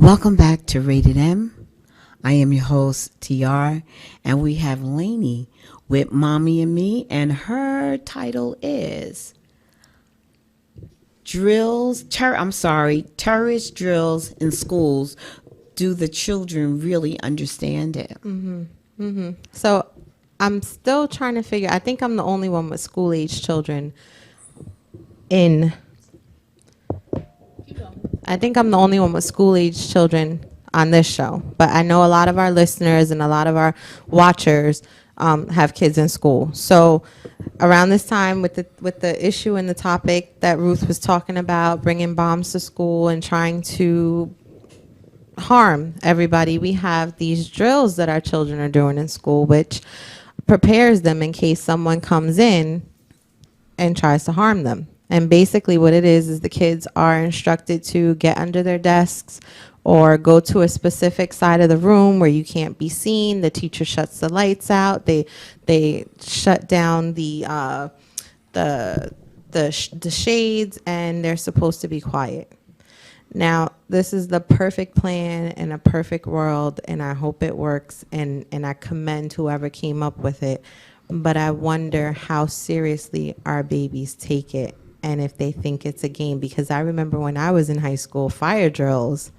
Welcome back to Rated M. I am your host, TR, and we have Lainey with Mommy and Me, and her title is Terrorist Drills in Schools. Do the children really understand it? So I'm still trying to figure, I think I'm the only one with school-age children I think I'm the only one with school-age children on this show, but I know a lot of our listeners and a lot of our watchers have kids in school. So around this time with the issue and the topic that Ruth was talking about, bringing bombs to school and trying to harm everybody, we have these drills that our children are doing in school, which prepares them in case someone comes in and tries to harm them. And basically what it is the kids are instructed to get under their desks or go to a specific side of the room where you can't be seen. The teacher shuts the lights out. They shut down the shades, and they're supposed to be quiet. Now, this is the perfect plan in a perfect world, and I hope it works, and I commend whoever came up with it. But I wonder how seriously our babies take it and if they think it's a game. Because I remember when I was in high school, fire drills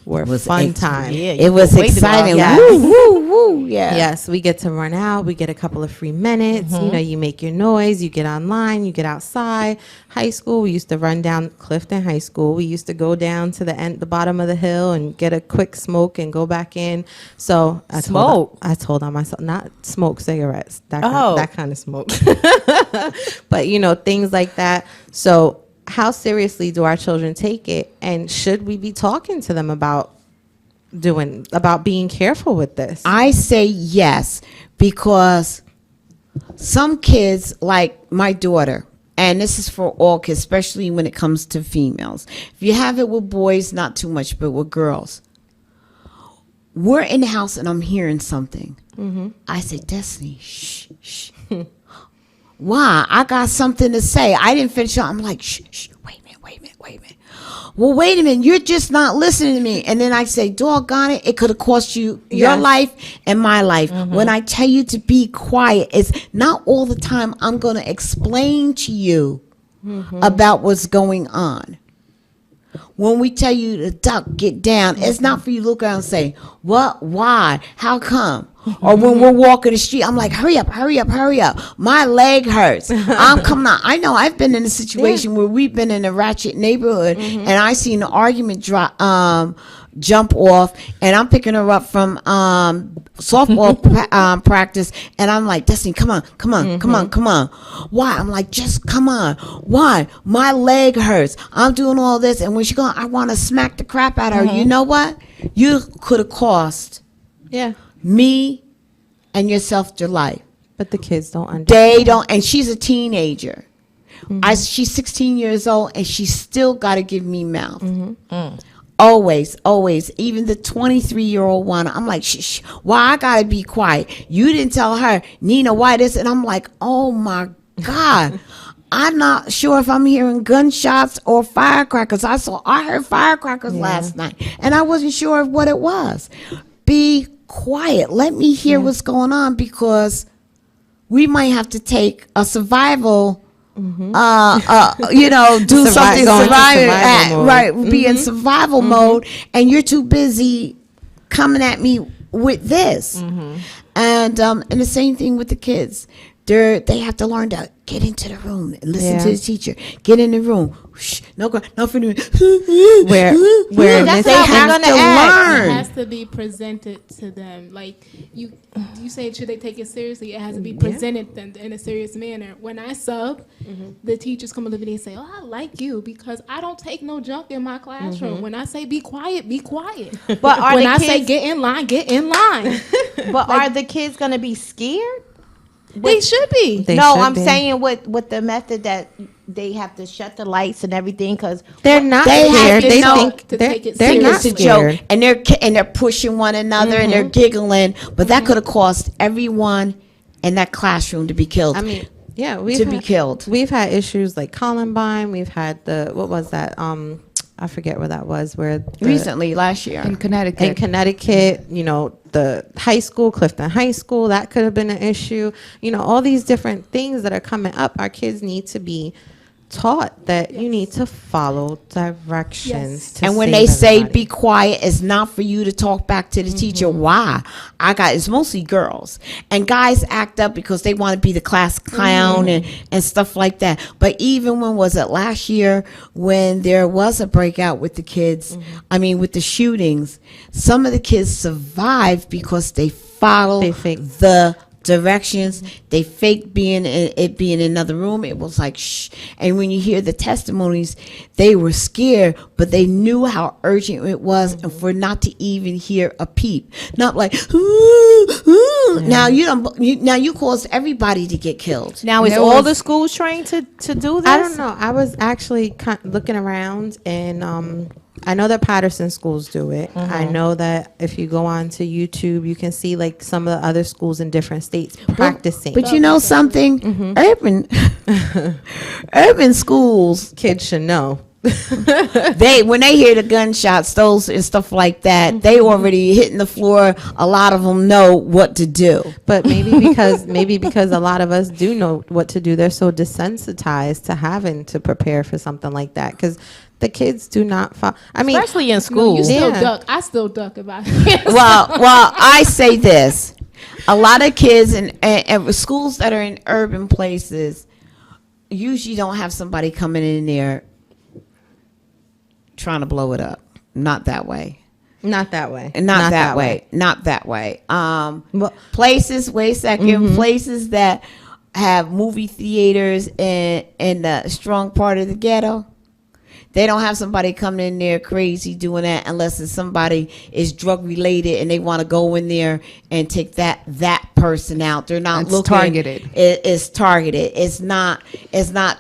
were fun time. Yeah, it was exciting. Yes. Woo, woo, woo. Yeah. Yes, we get to run out. We get a couple of free minutes. You know, you make your noise. You get online. You get outside. High school, we used to run down Clifton High School. We used to go down to the bottom of the hill and get a quick smoke and go back in. So I told on myself, not smoke cigarettes. That kind of smoke. But you know, things like that. So how seriously do our children take it, and should we be talking to them about being careful with this? I say yes, because some kids, like my daughter, and this is for all kids, especially when it comes to females. If you have it with boys, not too much, but with girls. We're in the house and I'm hearing something. I say, Destiny, shh, shh. Why? I got something to say. I didn't finish. I'm like, shh, shh, wait a minute. Well, wait a minute. You're just not listening to me. And then I say, doggone it. It could have cost you your life and my life. When I tell you to be quiet, it's not all the time I'm going to explain to you about what's going on. When we tell you to duck, get down, it's not for you to look around and say, what, why, how come? Or when we're walking the street, I'm like, hurry up. My leg hurts. I'm coming out. I know I've been in a situation where we've been in a ratchet neighborhood and I seen an argument jump off, and I'm picking her up from softball practice, and I'm like, Destiny, come on. Why? I'm like, just come on. Why? My leg hurts. I'm doing all this, and when she going, I want to smack the crap out of her. You know what? You could have cost me and yourself your life. But the kids don't understand. They don't, and she's a teenager. She's 16 years old, and she still got to give me mouth. Always. Even the 23-year-old one, I'm like, shh, why I gotta be quiet? You didn't tell her, Nina, why this? And I'm like, oh my God. I'm not sure if I'm hearing gunshots or firecrackers. I heard firecrackers last night, and I wasn't sure of what it was. Be quiet. Let me hear what's going on, because we might have to take a survival do something, be in survival mode, and you're too busy coming at me with this. And the same thing with the kids. They have to learn to get into the room and listen to the teacher. Get in the room. Shh, no for the where that's they have to learn. It has to be presented to them. Like you say, should they take it seriously? It has to be presented in a serious manner. When I sub, the teachers come up to me and say, "Oh, I like you because I don't take no junk in my classroom." When I say be quiet, be quiet. But when I say get in line, get in line. But are the kids gonna be scared? They should be. I'm saying with the method that they have to shut the lights and everything, because they're not they scared. They think they're not a joke, and they're pushing one another and they're giggling. But that could have cost everyone in that classroom to be killed. I mean, be killed. We've had issues like Columbine. We've had what was that? I forget where that was, where Recently, last year. In Connecticut. in Connecticut, you know, the high school, Clifton High School, that could have been an issue. You know, all these different things that are coming up. Our kids need to be taught that you need to follow directions. To And when save they say everybody. be quiet, it's not for you to talk back to the teacher. Why? It's mostly girls. And guys act up because they want to be the class clown and stuff like that. But even when was it last year when there was a breakout with the kids, with the shootings, some of the kids survived because they followed They faked. the directions. They faked being in another room. It was like shh. And when you hear the testimonies, they were scared, but they knew how urgent it was, and for not to even hear a peep, not like ooh, ooh. Now you caused everybody to get killed. Now, is There all was- the schools trained to do this? I don't know. I was actually looking around, and I know that Patterson schools do it. I know that if you go on to YouTube, you can see like some of the other schools in different states practicing. But you know something, urban schools, Kids should know. when they hear the gunshots, those and stuff like that, they already hitting the floor. A lot of them know what to do. But maybe because a lot of us do know what to do, they're so desensitized to having to prepare for something like that. Because the kids do not follow. I mean, Especially in No, school. you still Yeah. duck. I still duck if I. Well, I say this: a lot of kids and schools that are in urban places usually don't have somebody coming in there trying to blow it up. Not that way. not that way. Not that way. Not that way. Well- Places. Wait a 2nd Places that have movie theaters in the strong part of the ghetto. They don't have somebody coming in there crazy doing that unless it's somebody is drug related and they want to go in there and take that person out. They're not It's looking targeted. It's targeted. It's not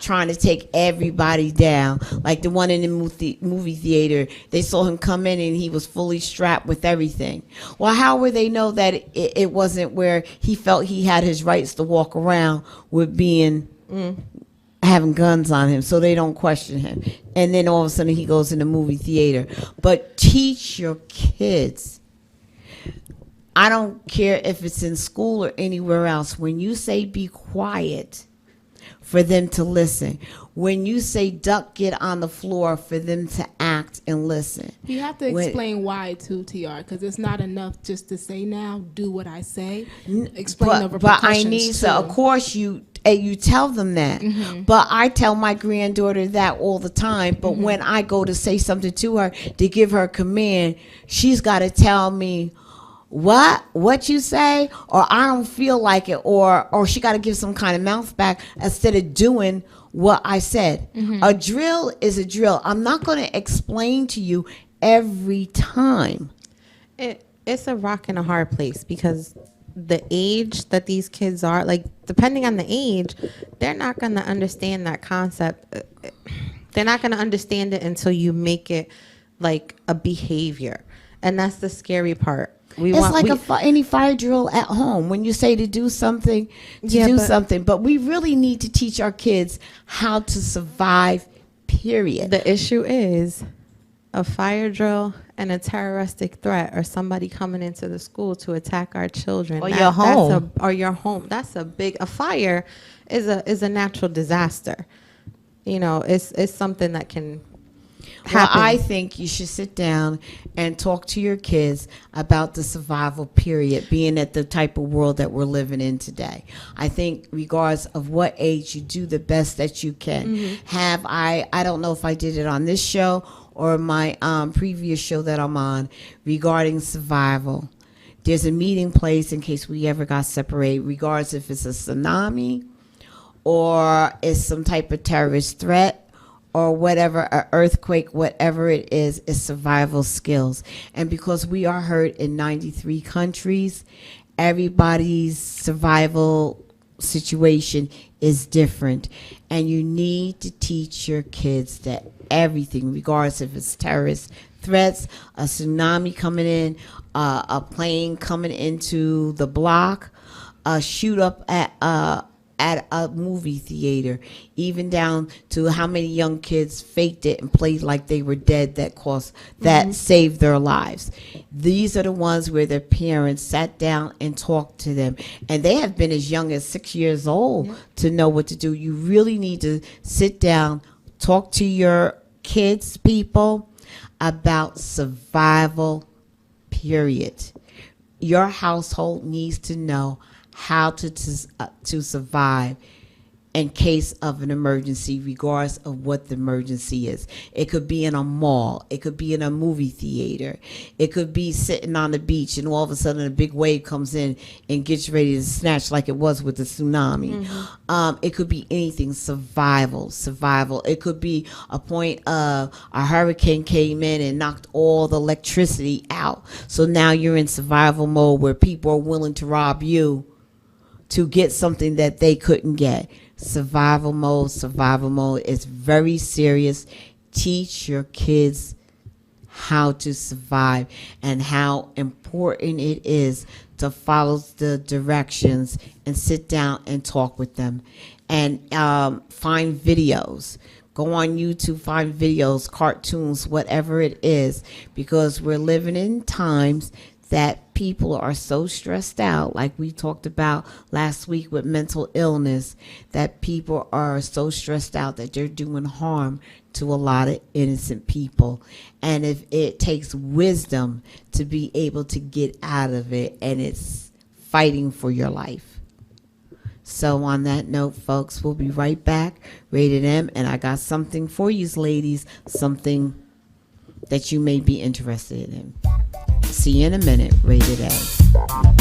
trying to take everybody down. Like the one in the movie theater, they saw him come in and he was fully strapped with everything. Well, how would they know that it wasn't where he felt he had his rights to walk around with being having guns on him, so they don't question him? And then all of a sudden he goes in the movie theater. But teach your kids. I don't care if it's in school or anywhere else. When you say be quiet, for them to listen. When you say duck, get on the floor, for them to act and listen. You have to When- explain why too, TR, because it's not enough just to say now, do what I say. Explain the But I repercussions need too. to, of course, you tell them that. But I tell my granddaughter that all the time. But when I go to say something to her to give her a command, she's got to tell me what you say, or I don't feel like it, or she got to give some kind of mouth back instead of doing what I said. A drill is a drill. I'm not going to explain to you every time. It's a rock and a hard place because the age that these kids are, like, depending on the age, they're not going to understand that concept. They're not going to understand it until you make it like a behavior. And that's the scary part. It's like any fire drill at home. When you say to do something, But we really need to teach our kids how to survive, period. The issue is a fire drill and a terroristic threat, or somebody coming into the school to attack our children, Or your home. or your home. That's a fire is a natural disaster. You know, it's something that can Well, happen. I think you should sit down and talk to your kids about the survival period, being at the type of world that we're living in today. I think regardless of what age, you do the best that you can. I don't know if I did it on this show or my previous show that I'm on regarding survival. There's a meeting place in case we ever got separated, regardless if it's a tsunami or it's some type of terrorist threat or whatever, an earthquake, whatever it is survival skills. And because we are heard in 93 countries, everybody's survival situation is different. And you need to teach your kids that everything, regardless if it's terrorist threats, a tsunami coming in, a plane coming into the block, a shoot up at at a movie theater, even down to how many young kids faked it and played like they were dead that saved their lives. These are the ones where their parents sat down and talked to them, and they have been as young as 6 years old to know what to do. You really need to sit down, talk to your kids, people, about survival, period. Your household needs to know how to survive in case of an emergency, regardless of what the emergency is. It could be in a mall. It could be in a movie theater. It could be sitting on the beach and all of a sudden a big wave comes in and gets ready to snatch like it was with the tsunami. It could be anything. Survival. It could be a point of a hurricane came in and knocked all the electricity out. So now you're in survival mode where people are willing to rob you to get something that they couldn't get. Survival mode is very serious. Teach your kids how to survive and how important it is to follow the directions and sit down and talk with them. And find videos. Go on YouTube, find videos, cartoons, whatever it is, because we're living in times that people are so stressed out, like we talked about last week with mental illness, that people are so stressed out that they're doing harm to a lot of innocent people. And if it takes wisdom to be able to get out of it, and it's fighting for your life. So on that note, folks, we'll be right back. Rated M, and I got something for you ladies, something that you may be interested in. See you in a minute. Rated A.